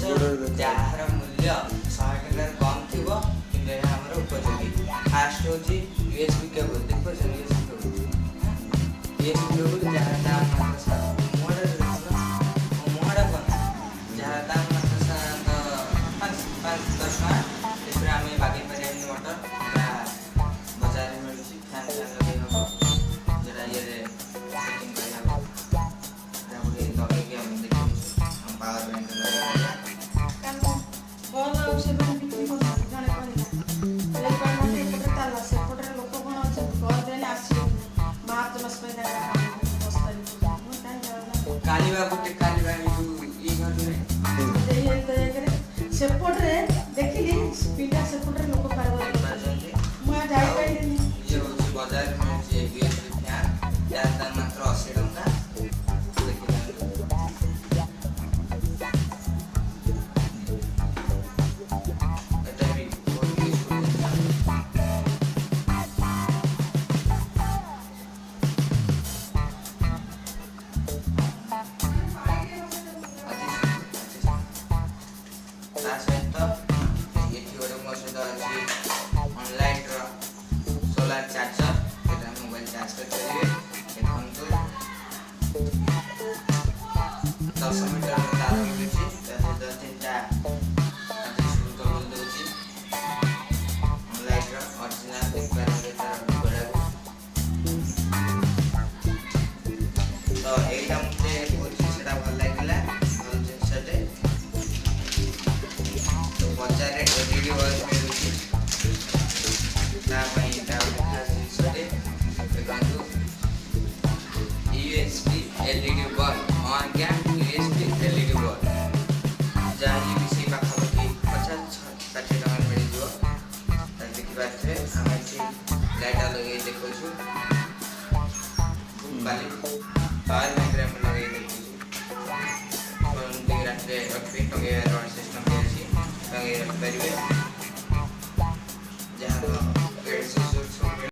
jar मूल्य 100 टका कम थी कि आम उपयोगी फास्ट हूँ यूएसबी केबल देख यूएसबी केबल जहाँ दाम मात्र मुहटा कौन जहाँ दाम मात्र 5-10 टका आम बागे पारे मोटर बजार में मिलूँ फैन फैन लगे हम जरा ये सेटिंग लगे हम देखो हम पावर बैंक सेपटे देखिली पिला सेपटे लोक मुझे जाइपारे बजार फैन मात्र 80 टका सोलार चार्जर मोबाइल चार्ज करेंगे 10 मीटर तार मिलूँ तीनटा बोल दूसरी लाइट ओरिजिनल देखिए तार तो यहाँ मुझे बहुत भल लगे भल जिनसे तो बजार एलईडी बल्ब मिलूँ USB LED bulb on gap USB LED bulb जहाँ भी पाखापाखि 50-60 टका मिल देखिए आम लाइट लगे देखु पावर बैंक लगे देखो रात सिस्टम लगे रखिपारे